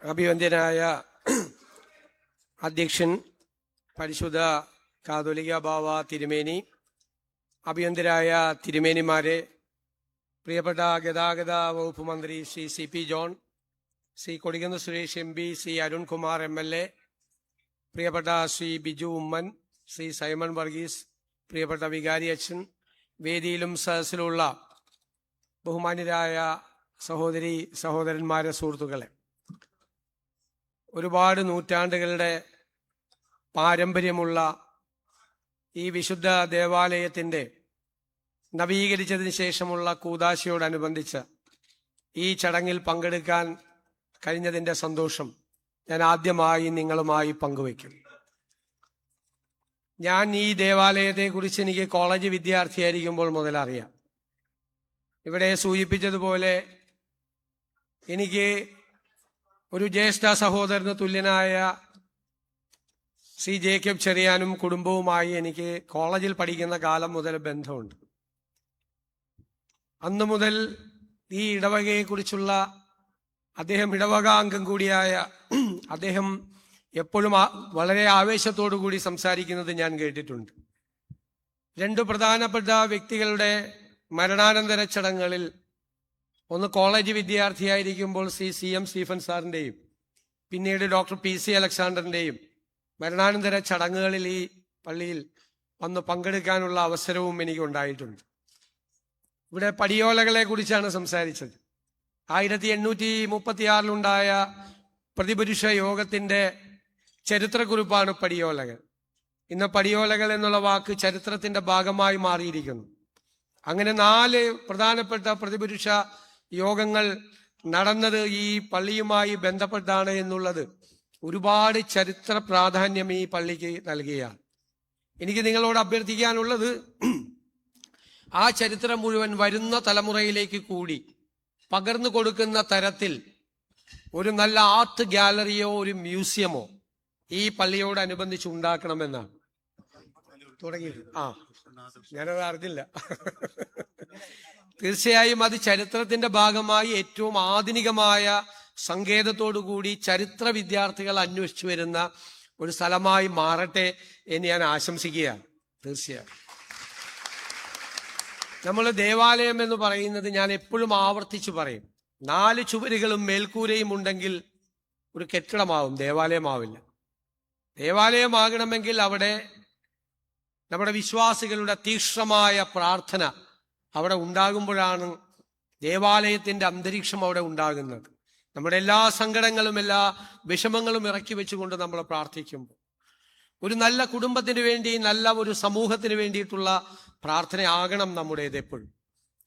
അഭിവന്ദ്യനായ അധ്യക്ഷൻ പരിശുദ്ധ കാതോലിക ബാവ തിരുമേനി, അഭിവന്ദ്യരായ തിരുമേനിമാരെ, പ്രിയപ്പെട്ട ഗതാഗത വകുപ്പ് മന്ത്രി Shri CP John, Shri Kodikunnu Suresh MP, Shri Arunkumar MLA, പ്രിയപ്പെട്ട ശ്രീ ബിജു ഉമ്മൻ, ശ്രീ സൈമൺ വർഗീസ്, പ്രിയപ്പെട്ട വികാരി അച്ഛൻ, വേദിയിലും സദസ്സിലുള്ള ബഹുമാന്യരായ സഹോദരി സഹോദരന്മാരെ, സുഹൃത്തുക്കളെ, ഒരുപാട് നൂറ്റാണ്ടുകളുടെ പാരമ്പര്യമുള്ള ഈ വിശുദ്ധ ദേവാലയത്തിൻ്റെ നവീകരിച്ചതിന് ശേഷമുള്ള കൂദാശയോടനുബന്ധിച്ച് ഈ ചടങ്ങിൽ പങ്കെടുക്കാൻ കഴിഞ്ഞതിൻ്റെ സന്തോഷം ഞാൻ ആദ്യമായി നിങ്ങളുമായി പങ്കുവയ്ക്കും. ഞാൻ ഈ ദേവാലയത്തെക്കുറിച്ച് എനിക്ക് കോളേജ് വിദ്യാർത്ഥിയായിരിക്കുമ്പോൾ മുതൽ അറിയാം. ഇവിടെ സൂചിപ്പിച്ചതുപോലെ എനിക്ക് ഒരു ജ്യേഷ്ഠ സഹോദരന് തുല്യനായ ശ്രീ ജേക്കബ് ചെറിയാനും കുടുംബവുമായി എനിക്ക് കോളേജിൽ പഠിക്കുന്ന കാലം മുതൽ ബന്ധമുണ്ട്. അന്നു മുതൽ ഈ ഇടവകയെക്കുറിച്ചുള്ള അദ്ദേഹം ഇടവക അംഗം കൂടിയായ അദ്ദേഹം എപ്പോഴും വളരെ ആവേശത്തോടു കൂടി സംസാരിക്കുന്നത് ഞാൻ കേട്ടിട്ടുണ്ട്. രണ്ടു പ്രധാനപ്പെട്ട വ്യക്തികളുടെ മരണാനന്തര ചടങ്ങുകളിൽ, ഒന്ന് കോളേജ് വിദ്യാർത്ഥിയായിരിക്കുമ്പോൾ ശ്രീ CM സ്റ്റീഫൻ സാറിൻ്റെയും പിന്നീട് ഡോക്ടർ PC അലക്സാണ്ടറിൻ്റെയും മരണാനന്തര ചടങ്ങുകളിൽ ഈ പള്ളിയിൽ വന്ന് പങ്കെടുക്കാനുള്ള അവസരവും എനിക്കുണ്ടായിട്ടുണ്ട്. ഇവിടെ പടിയോലകളെ കുറിച്ചാണ് സംസാരിച്ചത്. 1836 പ്രതിപുരുഷ യോഗത്തിൻ്റെ ചരിത്രക്കുറിപ്പാണ് പടിയോലകൾ. ഇന്ന് പടിയോലകൾ എന്നുള്ള വാക്ക് ചരിത്രത്തിൻ്റെ ഭാഗമായി മാറിയിരിക്കുന്നു. അങ്ങനെ 4 പ്രധാനപ്പെട്ട പ്രതിപുരുഷ യോഗങ്ങൾ നടന്നത് ഈ പള്ളിയുമായി ബന്ധപ്പെട്ടാണ് എന്നുള്ളത് ഒരുപാട് ചരിത്ര പ്രാധാന്യം ഈ പള്ളിക്ക് നൽകുകയാണ്. എനിക്ക് നിങ്ങളോട് അഭ്യർത്ഥിക്കാനുള്ളത്, ആ ചരിത്രം മുഴുവൻ വരുന്ന തലമുറയിലേക്ക് കൂടി പകർന്നു കൊടുക്കുന്ന തരത്തിൽ ഒരു നല്ല ആർട്ട് ഗാലറിയോ ഒരു മ്യൂസിയമോ ഈ പള്ളിയോടനുബന്ധിച്ച് ഉണ്ടാക്കണമെന്നാണ് തുടങ്ങിയത്. ഞാനത് അറിഞ്ഞില്ല. തീർച്ചയായും അത് ചരിത്രത്തിന്റെ ഭാഗമായി ഏറ്റവും ആധുനികമായ സങ്കേതത്തോടുകൂടി ചരിത്ര വിദ്യാർത്ഥികൾ അന്വേഷിച്ചു വരുന്ന ഒരു സ്ഥലമായി മാറട്ടെ എന്ന് ഞാൻ ആശംസിക്കുകയാണ്. തീർച്ചയായും നമ്മൾ ദേവാലയം എന്ന് പറയുന്നത്, ഞാൻ എപ്പോഴും ആവർത്തിച്ചു പറയും, 4 ചുവരുകളും മേൽക്കൂരയും ഉണ്ടെങ്കിൽ ഒരു കെട്ടിടമാവും, ദേവാലയമാവില്ല. ദേവാലയമാകണമെങ്കിൽ അവിടെ നമ്മുടെ വിശ്വാസികളുടെ തീക്ഷ്ണമായ പ്രാർത്ഥന അവിടെ ഉണ്ടാകുമ്പോഴാണ് ദേവാലയത്തിൻ്റെ അന്തരീക്ഷം അവിടെ ഉണ്ടാകുന്നത്. നമ്മുടെ എല്ലാ സങ്കടങ്ങളും എല്ലാ വിഷമങ്ങളും ഇറക്കി വെച്ചുകൊണ്ട് നമ്മൾ പ്രാർത്ഥിക്കുമ്പോൾ, ഒരു നല്ല കുടുംബത്തിന് വേണ്ടി, നല്ല ഒരു സമൂഹത്തിന് വേണ്ടിയിട്ടുള്ള പ്രാർത്ഥനയാകണം നമ്മുടേത്. എപ്പോഴും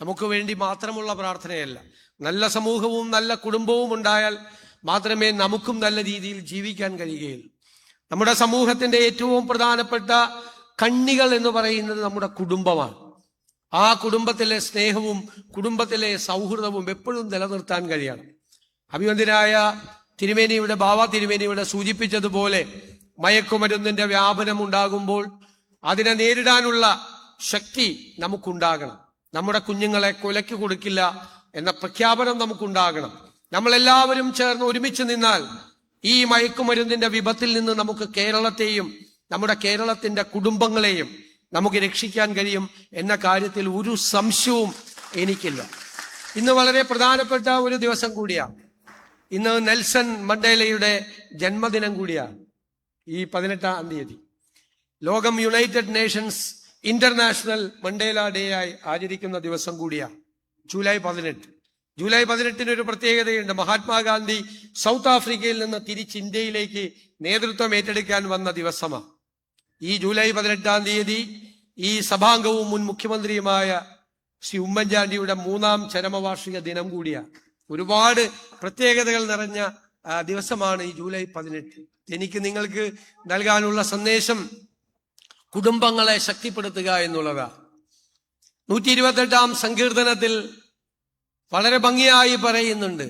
നമുക്ക് വേണ്ടി മാത്രമുള്ള പ്രാർത്ഥനയല്ല. നല്ല സമൂഹവും നല്ല കുടുംബവും ഉണ്ടായാൽ മാത്രമേ നമുക്കും നല്ല രീതിയിൽ ജീവിക്കാൻ കഴിയുകയുള്ളൂ. നമ്മുടെ സമൂഹത്തിന്റെ ഏറ്റവും പ്രധാനപ്പെട്ട കണ്ണികൾ എന്ന് പറയുന്നത് നമ്മുടെ കുടുംബമാണ്. ആ കുടുംബത്തിലെ സ്നേഹവും കുടുംബത്തിലെ സൗഹൃദവും എപ്പോഴും നിലനിർത്താൻ കഴിയണം. അഭിവന്ദ്യനായ തിരുമേനിയുടെ ബാവ തിരുമേനിയുടെ സൂചിപ്പിച്ചതുപോലെ മയക്കുമരുന്നിന്റെ വ്യാപനം ഉണ്ടാകുമ്പോൾ അതിനെ നേരിടാനുള്ള ശക്തി നമുക്കുണ്ടാകണം. നമ്മുടെ കുഞ്ഞുങ്ങളെ കൊലയ്ക്ക് കൊടുക്കില്ല എന്ന പ്രഖ്യാപനം നമുക്കുണ്ടാകണം. നമ്മളെല്ലാവരും ചേർന്ന് ഒരുമിച്ച് നിന്നാൽ ഈ മയക്കുമരുന്നിന്റെ വിപത്തിൽ നിന്ന് നമുക്ക് കേരളത്തെയും നമ്മുടെ കേരളത്തിന്റെ കുടുംബങ്ങളെയും നമുക്ക് രക്ഷിക്കാൻ കഴിയും എന്ന കാര്യത്തിൽ ഒരു സംശയവും എനിക്കില്ല. ഇന്ന് വളരെ പ്രധാനപ്പെട്ട ഒരു ദിവസം കൂടിയാണ്. ഇന്ന് നെൽസൺ മണ്ടേലയുടെ ജന്മദിനം കൂടിയാണ്. ഈ 18-ാം തീയതി ലോകം United Nations international Mandela day ആയി ആചരിക്കുന്ന ദിവസം കൂടിയാണ്. ജൂലൈ 18. ജൂലൈ 18 ഒരു പ്രത്യേകതയുണ്ട്. മഹാത്മാഗാന്ധി സൗത്ത് ആഫ്രിക്കയിൽ നിന്ന് തിരിച്ച് ഇന്ത്യയിലേക്ക് നേതൃത്വം ഏറ്റെടുക്കാൻ വന്ന ദിവസമാണ്. ഈ ജൂലൈ 18-ാം തീയതി ഈ സഭാംഗവും മുൻ മുഖ്യമന്ത്രിയുമായ ശ്രീ ഉമ്മൻചാണ്ടിയുടെ 3ാം ചരമവാർഷിക ദിനം കൂടിയാണ്. ഒരുപാട് പ്രത്യേകതകൾ നിറഞ്ഞ ദിവസമാണ് ഈ ജൂലൈ 18. എനിക്ക് നിങ്ങൾക്ക് നൽകാനുള്ള സന്ദേശം കുടുംബങ്ങളെ ശക്തിപ്പെടുത്തുക എന്നുള്ളതാണ്. 128-ാം സങ്കീർത്തനത്തിൽ വളരെ ഭംഗിയായി പറയുന്നുണ്ട്,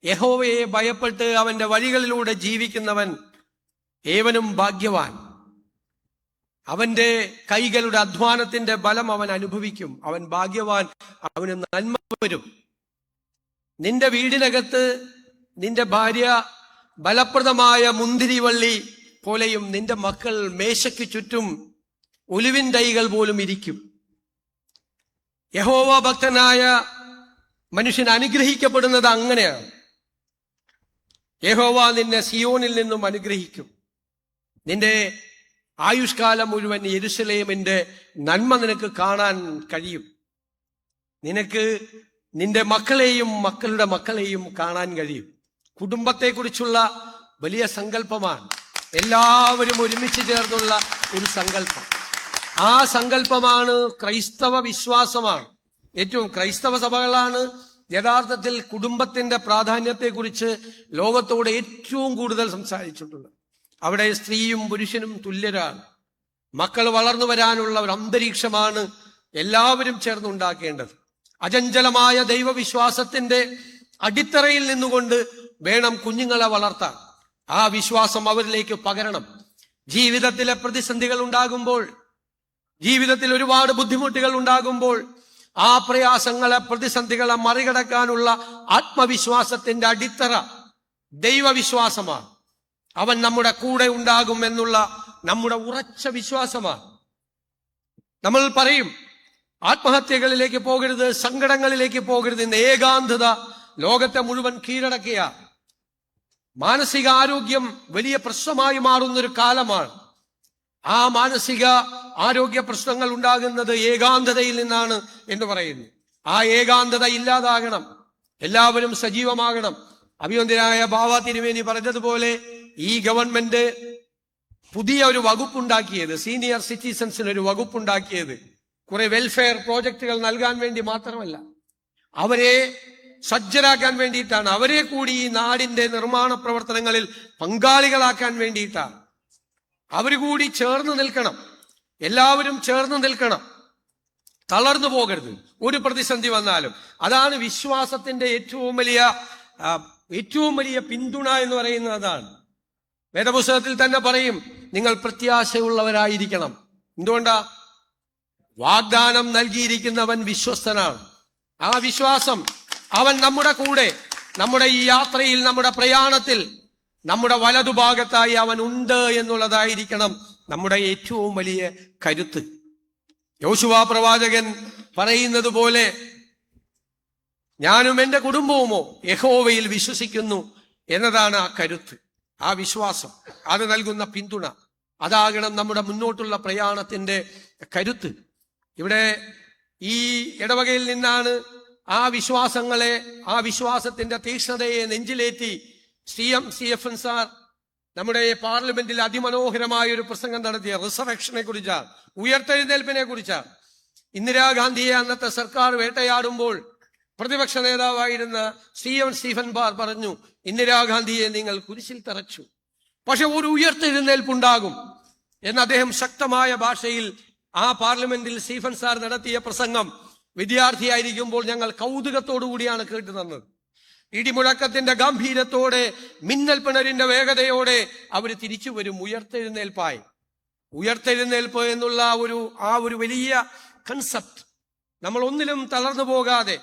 യഹോവയെ ഭയപ്പെട്ട് അവന്റെ വഴികളിലൂടെ ജീവിക്കുന്നവൻ ഏവനും ഭാഗ്യവാൻ. അവന്റെ കൈകളുടെ അധ്വാനത്തിന്റെ ബലം അവൻ അനുഭവിക്കും. അവൻ ഭാഗ്യവാൻ, അവന് നന്മ വരും. നിന്റെ വീടിനകത്ത് നിന്റെ ഭാര്യ ബലപ്രദമായ മുന്തിരിവള്ളി പോലെയും നിന്റെ മക്കൾ മേശയ്ക്ക് ചുറ്റും ഒലിവിൻ തൈകൾ പോലും ഇരിക്കും. യഹോവ ഭക്തനായ മനുഷ്യൻ അനുഗ്രഹിക്കപ്പെടുന്നത് അങ്ങനെയാണ്. യഹോവ നിന്നെ സിയോനിൽ നിന്നും അനുഗ്രഹിക്കും. നിന്റെ ആയുഷ്കാലം മുഴുവൻ യെരൂശലേമിന്റെ നന്മ നിനക്ക് കാണാൻ കഴിയും. നിനക്ക് നിന്റെ മക്കളെയും മക്കളുടെ മക്കളെയും കാണാൻ കഴിയും. കുടുംബത്തെക്കുറിച്ചുള്ള വലിയ സങ്കല്പമാണ്. എല്ലാവരും ഒരുമിച്ച് ചേർന്നുള്ള ഒരു സങ്കല്പം. ആ സങ്കല്പമാണ് ക്രൈസ്തവ വിശ്വാസമാണ്. ഏറ്റവും ക്രൈസ്തവ സഭകളാണ് യഥാർത്ഥത്തിൽ കുടുംബത്തിന്റെ പ്രാധാന്യത്തെക്കുറിച്ച് ലോകത്തോട് ഏറ്റവും കൂടുതൽ സംസാരിച്ചിട്ടുള്ളത്. അവിടെ സ്ത്രീയും പുരുഷനും തുല്യരാണ്. മക്കൾ വളർന്നു വരാനുള്ള ഒരു അന്തരീക്ഷമാണ് എല്ലാവരും ചേർന്നുണ്ടാക്കേണ്ടത്. അചഞ്ചലമായ ദൈവവിശ്വാസത്തിന്റെ അടിത്തറയിൽ നിന്നുകൊണ്ട് വേണം കുഞ്ഞുങ്ങളെ വളർത്താൻ. ആ വിശ്വാസം അവരിലേക്ക് പകരണം. ജീവിതത്തിലെ പ്രതിസന്ധികൾ ഉണ്ടാകുമ്പോൾ, ജീവിതത്തിൽ ഒരുപാട് ബുദ്ധിമുട്ടുകൾ ഉണ്ടാകുമ്പോൾ, ആ പ്രയാസങ്ങളെ പ്രതിസന്ധികളെ മറികടക്കാനുള്ള ആത്മവിശ്വാസത്തിന്റെ അടിത്തറ ദൈവവിശ്വാസമാണ്. അവൻ നമ്മുടെ കൂടെ ഉണ്ടാകും എന്നുള്ള നമ്മുടെ ഉറച്ച വിശ്വാസമാണ്. നമ്മൾ പറയും ആത്മഹത്യകളിലേക്ക് പോകരുത്, സങ്കടങ്ങളിലേക്ക് പോകരുത്. ഇന്ന് ഏകാന്തത ലോകത്തെ മുഴുവൻ കീഴടക്കിയ മാനസിക ആരോഗ്യം വലിയ പ്രശ്നമായി മാറുന്നൊരു കാലമാണ്. ആ മാനസിക ആരോഗ്യ പ്രശ്നങ്ങൾ ഉണ്ടാകുന്നത് ഏകാന്തതയിൽ നിന്നാണ് എന്ന് പറയുന്നു. ആ ഏകാന്തത ഇല്ലാതാകണം. എല്ലാവരും സജീവമാകണം. അഭിവന്ദ്യനായ ബാവ തിരുമേനി പറഞ്ഞതുപോലെ ഈ ഗവൺമെന്റ് പുതിയ ഒരു വകുപ്പുണ്ടാക്കിയത്, സീനിയർ സിറ്റിസൺസിന് ഒരു വകുപ്പുണ്ടാക്കിയത് കുറെ വെൽഫെയർ പ്രോജക്റ്റുകൾ നൽകാൻ വേണ്ടി മാത്രമല്ല, അവരെ സജ്ജരാക്കാൻ വേണ്ടിയിട്ടാണ്. അവരെ കൂടി ഈ നാടിന്റെ നിർമ്മാണ പ്രവർത്തനങ്ങളിൽ പങ്കാളികളാക്കാൻ വേണ്ടിയിട്ടാണ്. അവർ കൂടി ചേർന്ന് നിൽക്കണം. എല്ലാവരും ചേർന്ന് നിൽക്കണം. തളർന്നു പോകരുത് ഒരു പ്രതിസന്ധി വന്നാലും. അതാണ് വിശ്വാസത്തിന്റെ ഏറ്റവും വലിയ പിന്തുണ എന്ന് പറയുന്നത്. അതാണ് വേദപുസ്തകത്തിൽ തന്നെ പറയും, നിങ്ങൾ പ്രത്യാശയുള്ളവരായിരിക്കണം. എന്തുകൊണ്ടാ? വാഗ്ദാനം നൽകിയിരിക്കുന്നവൻ വിശ്വസ്തനാണ്. ആ വിശ്വാസം അവൻ നമ്മുടെ കൂടെ, നമ്മുടെ ഈ യാത്രയിൽ, നമ്മുടെ പ്രയാണത്തിൽ, നമ്മുടെ വലതുഭാഗത്തായി അവൻ ഉണ്ട് എന്നുള്ളതായിരിക്കണം നമ്മുടെ ഏറ്റവും വലിയ കരുത്ത്. യോശുവ പ്രവാചകൻ പറയുന്നത് പോലെ, ഞാനും എന്റെ കുടുംബവുമോ യഹോവയിൽ വിശ്വസിക്കുന്നു എന്നതാണ് ആ കരുത്ത്, ആ വിശ്വാസം. അത് നൽകുന്ന പിന്തുണ അതാകണം നമ്മുടെ മുന്നോട്ടുള്ള പ്രയാണത്തിന്റെ കരുത്ത്. ഇവിടെ ഈ ഇടവകയിൽ നിന്നാണ് ആ വിശ്വാസങ്ങളെ, ആ വിശ്വാസത്തിന്റെ തീക്ഷ്ണതയെ നെഞ്ചിലേറ്റി CFN സാർ നമ്മുടെ പാർലമെന്റിൽ അതിമനോഹരമായ ഒരു പ്രസംഗം നടത്തിയ റിസറക്ഷനെ കുറിച്ചാണ്, ഉയർത്തെഴുന്നേൽപ്പിനെ കുറിച്ചാണ്. ഇന്ദിരാഗാന്ധിയെ അന്നത്തെ സർക്കാർ വേട്ടയാടുമ്പോൾ പ്രതിപക്ഷ നേതാവായിരുന്ന സ്റ്റീഫൻ ബാർ പറഞ്ഞു, ഇന്ദിരാഗാന്ധിയെ നിങ്ങൾ കുരിശിൽ തറച്ചു, പക്ഷെ ഒരു ഉയർത്തെഴുന്നേൽപ്പുണ്ടാകും എന്ന് അദ്ദേഹം ശക്തമായ ഭാഷയിൽ ആ പാർലമെന്റിൽ സ്റ്റീഫൻ സാർ നടത്തിയ പ്രസംഗം വിദ്യാർത്ഥിയായിരിക്കുമ്പോൾ ഞങ്ങൾ കൗതുകത്തോടു കൂടിയാണ് കേട്ടു തന്നത്. ഇടിമുഴക്കത്തിന്റെ ഗംഭീരത്തോടെ, മിന്നൽ പിണരിന്റെ വേഗതയോടെ അവർ തിരിച്ചു വരും ഉയർത്തെഴുന്നേൽപ്പായി. ഉയർത്തെഴുന്നേൽപ്പ് എന്നുള്ള ആ ഒരു വലിയ കൺസെപ്റ്റ് നമ്മൾ ഒന്നിലും തളർന്നു പോകാതെ,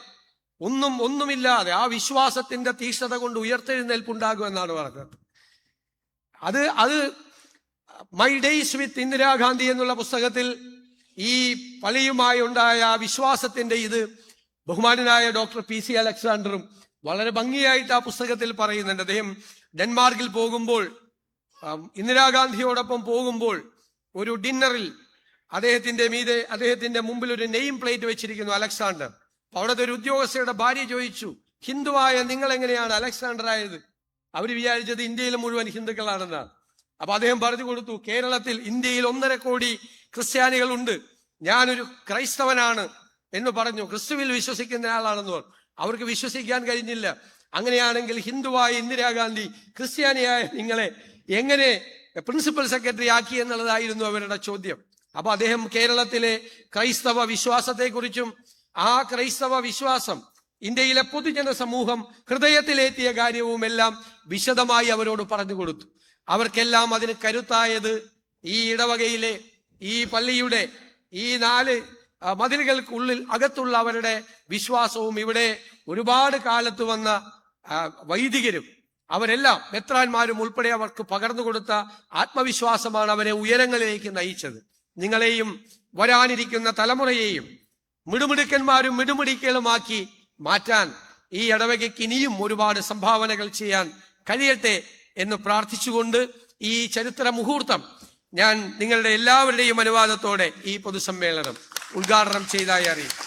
ഒന്നുമില്ലാതെ ആ വിശ്വാസത്തിന്റെ തീക്ഷ്ണത കൊണ്ട് ഉയർത്തെഴുന്നേൽപ്പുണ്ടാകും എന്നാണ് പറഞ്ഞത്. അത് മൈ ഡേയ്സ് വിത്ത് ഇന്ദിരാഗാന്ധി എന്നുള്ള പുസ്തകത്തിൽ ഈ പള്ളിയുമായി ഉണ്ടായ ആ വിശ്വാസത്തിന്റെ ഇത് ബഹുമാനനായ ഡോക്ടർ PC അലക്സാണ്ടറും വളരെ ഭംഗിയായിട്ട് ആ പുസ്തകത്തിൽ പറയുന്നുണ്ട്. അദ്ദേഹം ഡെൻമാർക്കിൽ പോകുമ്പോൾ, ഇന്ദിരാഗാന്ധിയോടൊപ്പം പോകുമ്പോൾ, ഒരു ഡിന്നറിൽ അദ്ദേഹത്തിന്റെ മുമ്പിൽ ഒരു നെയിം പ്ലേറ്റ് വെച്ചിരിക്കുന്നു, അലക്സാണ്ടർ. അവിടുത്തെ ഒരു ഉദ്യോഗസ്ഥയുടെ ഭാര്യ ചോദിച്ചു, ഹിന്ദുവായ നിങ്ങൾ എങ്ങനെയാണ് അലക്സാണ്ടർ ആയത്? അവർ വിചാരിച്ചത് ഇന്ത്യയിൽ മുഴുവൻ ഹിന്ദുക്കളാണെന്നാണ്. അപ്പൊ അദ്ദേഹം പറഞ്ഞു കൊടുത്തു, കേരളത്തിൽ, ഇന്ത്യയിൽ 1.5 കോടി ക്രിസ്ത്യാനികളുണ്ട്, ഞാനൊരു ക്രൈസ്തവനാണ് എന്ന് പറഞ്ഞു. ക്രിസ്തുവിൽ വിശ്വസിക്കുന്ന ആളാണെന്ന് പറഞ്ഞു. അവർക്ക് വിശ്വസിക്കാൻ കഴിഞ്ഞില്ല. അങ്ങനെയാണെങ്കിൽ ഹിന്ദുവായ ഇന്ദിരാഗാന്ധി ക്രിസ്ത്യാനിയായ നിങ്ങളെ എങ്ങനെ പ്രിൻസിപ്പൽ സെക്രട്ടറി ആക്കി എന്നുള്ളതായിരുന്നു അവരുടെ ചോദ്യം. അപ്പൊ അദ്ദേഹം കേരളത്തിലെ ക്രൈസ്തവ വിശ്വാസത്തെക്കുറിച്ചും ആ ക്രൈസ്തവ വിശ്വാസം ഇന്ത്യയിലെ പൊതുജന സമൂഹം ഹൃദയത്തിലേറ്റിയ കാര്യവുമെല്ലാം വിശദമായി അവരോട് പറഞ്ഞു കൊടുത്തു. അവർക്കെല്ലാം അതിന് കരുത്തായത് ഈ ഇടവകയിലെ, ഈ പള്ളിയുടെ ഈ 4 മതിലുകൾക്കുള്ളിൽ അകത്തുള്ള അവരുടെ വിശ്വാസവും ഇവിടെ ഒരുപാട് കാലത്ത് വന്ന വൈദികരും അവരെല്ലാം മെത്രാന്മാരും ഉൾപ്പെടെ അവർക്ക് പകർന്നു കൊടുത്ത ആത്മവിശ്വാസമാണ് അവരെ ഉയരങ്ങളിലേക്ക് നയിച്ചത്. നിങ്ങളെയും വരാനിരിക്കുന്ന തലമുറയെയും മിടുമിടുക്കന്മാരും മിടുമിടിക്കലുമാക്കി മാറ്റാൻ ഈ ഇടവകയ്ക്ക് ഇനിയും ഒരുപാട് സംഭാവനകൾ ചെയ്യാൻ കഴിയട്ടെ എന്ന് പ്രാർത്ഥിച്ചുകൊണ്ട് ഈ ചരിത്ര മുഹൂർത്തം ഞാൻ നിങ്ങളുടെ എല്ലാവരുടെയും അനുവാദത്തോടെ ഈ പൊതുസമ്മേളനം ഉദ്ഘാടനം ചെയ്തതായി അറിയിക്കും.